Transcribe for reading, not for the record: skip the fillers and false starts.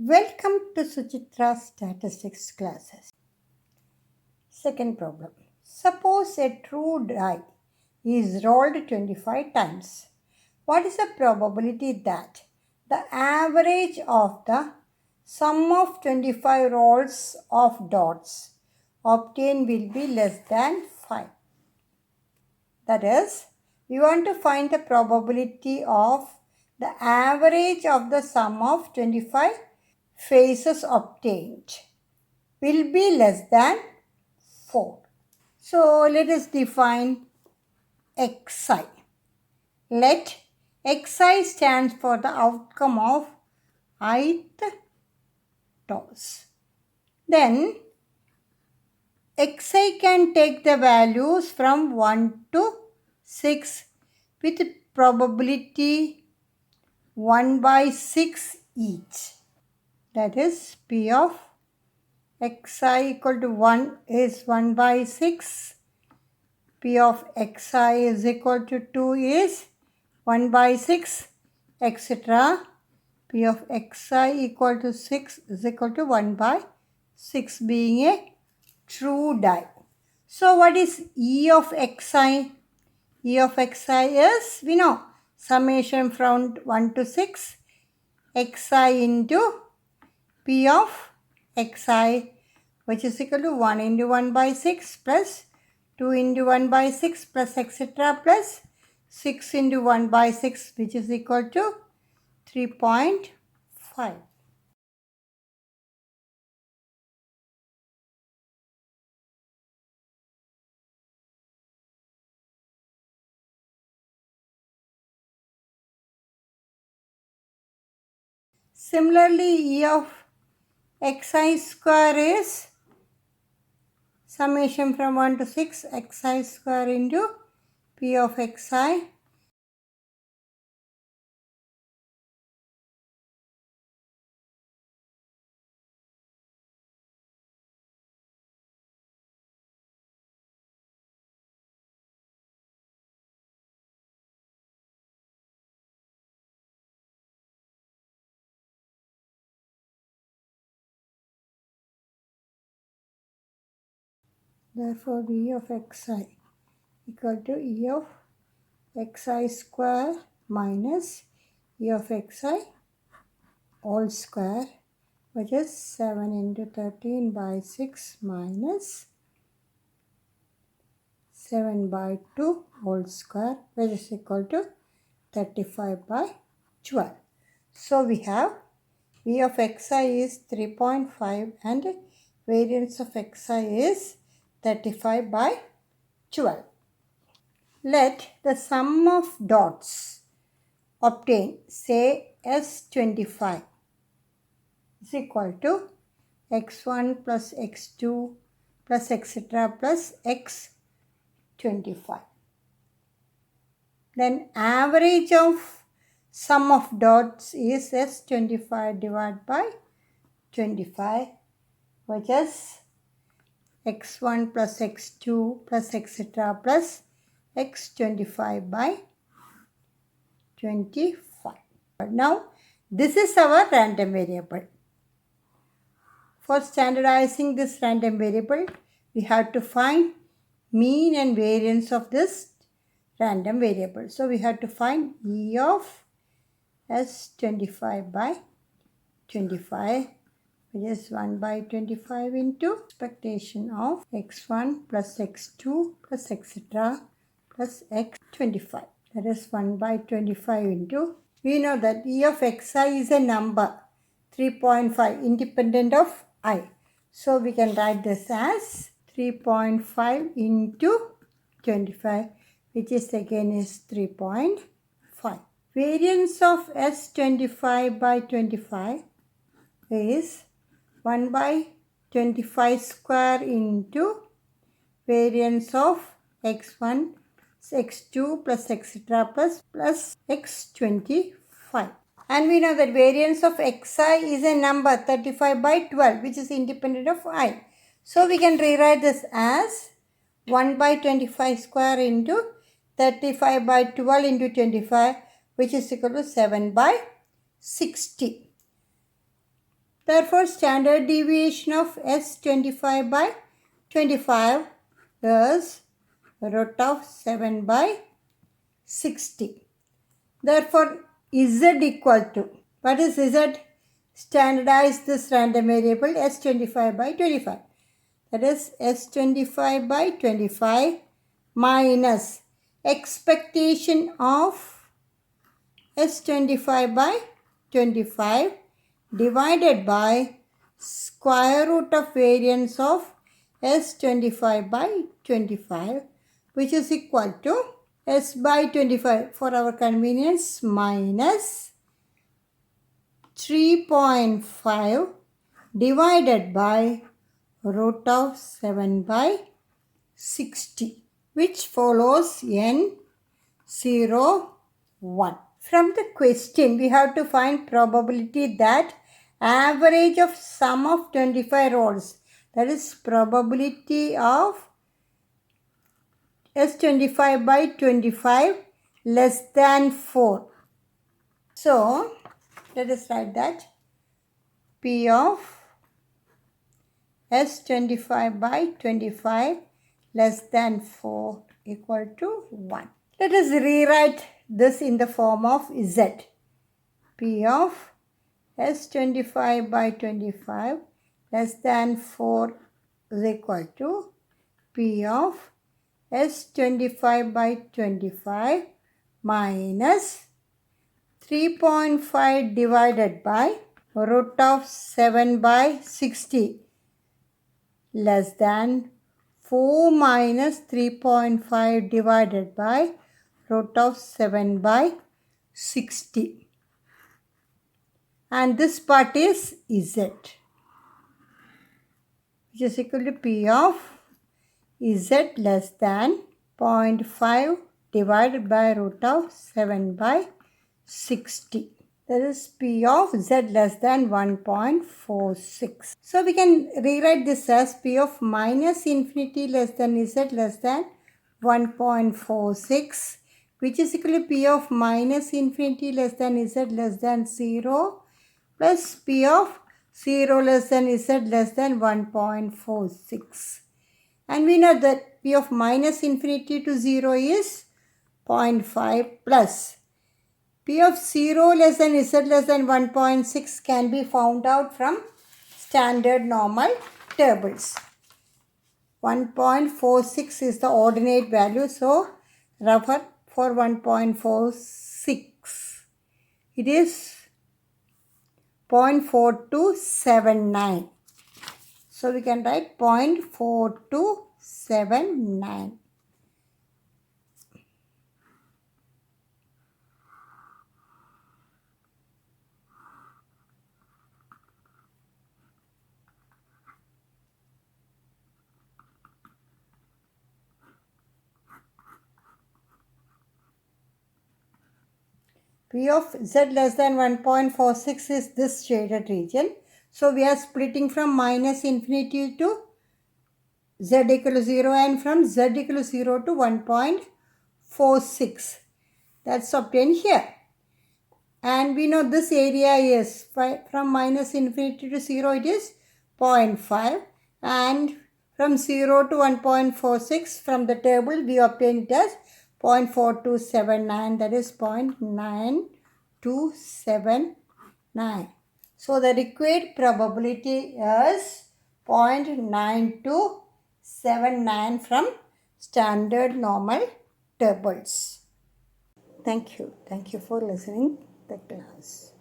Welcome to Suchitra's statistics classes. Second problem. Suppose a true die is rolled 25 times. What is the probability that the average of the sum of 25 rolls of dots obtained will be less than 5? That is, we want to find the probability of the average of the sum of 25 faces obtained will be less than 4. So let us define xi. Let xi stands for the outcome of ith toss. Then xi can take the values from 1 to 6 with probability 1 by 6 each. That is P of xi equal to 1 is 1 by 6. P of xi is equal to 2 is 1 by 6, etc. P of xi equal to 6 is equal to 1 by 6 being a true die. So what is E of xi? E of xi is, we know, summation from 1 to 6 xi into P of xi, which is equal to 1 into 1 by 6 plus 2 into 1 by 6 plus etc. plus 6 into 1 by 6, which is equal to 3.5. Similarly, E of xi square is summation from 1 to 6 xi square into P of xi. Therefore, E of xi equal to E of xi square minus E of xi all square, which is 7 into 13 by 6 minus 7 by 2 whole square, which is equal to 35 by 12. So we have V of xi is 3.5 and variance of xi is 35 by 12. Let the sum of dots obtained, say S25, is equal to x1 plus x2 plus etc. plus x25. Then average of sum of dots is S25 divided by 25, which is x1 plus x2 plus etc. plus x25 by 25. Now, this is our random variable. For standardizing this random variable, we have to find mean and variance of this random variable. So we have to find E of S25 by 25, which is 1 by 25 into expectation of x1 plus x2 plus etc. plus x25. That is 1 by 25 into, we know that E of xi is a number 3.5 independent of I. So we can write this as 3.5 into 25, which is again is 3.5. Variance of S25 by 25 is 1 by 25 square into variance of x1, x2 plus etc. plus x25. And we know that variance of xi is a number 35 by 12, which is independent of I. So we can rewrite this as 1 by 25 square into 35 by 12 into 25, which is equal to 7 by 60. Therefore, standard deviation of S25 by 25 is root of 7 by 60. Therefore, Z equal to, what is Z? Standardize this random variable S25 by 25. That is S25 by 25 minus expectation of S25 by 25 divided by square root of variance of S25 by 25, which is equal to S by 25 for our convenience minus 3.5 divided by root of 7 by 60, which follows n 0, 1. From the question, we have to find probability that average of sum of 25 rolls, that is probability of S25 by 25 less than 4. So, let us write that P of S25 by 25 less than 4 equal to 1. Let us rewrite this in the form of Z. P of S25 by 25 less than 4 is equal to P of S25 by 25 minus 3.5 divided by root of 7 by 60 less than 4 minus 3.5 divided by root of 7 by 60. And this part is Z, which is equal to P of Z less than 0.5 divided by root of 7 by 60. That is P of Z less than 1.46. So we can rewrite this as P of minus infinity less than Z less than 1.46, which is equal to P of minus infinity less than Z less than 0 plus P of 0 less than Z less than 1.46. And we know that P of minus infinity to 0 is 0.5 plus P of 0 less than Z less than 1.6 can be found out from standard normal tables. 1.46 is the ordinate value, so refer for 1.46. It is 0.4279. So we can write 0.4279. P of Z less than 1.46 is this shaded region. So we are splitting from minus infinity to Z equal to 0 and from Z equal to 0 to 1.46. That's obtained here. And we know this area is from minus infinity to 0 it is 0.5, and from 0 to 1.46 from the table we obtain it as 0.4279, that is 0.9279. So the required probability is 0.9279 from standard normal tables. Thank you. Thank you for listening the class.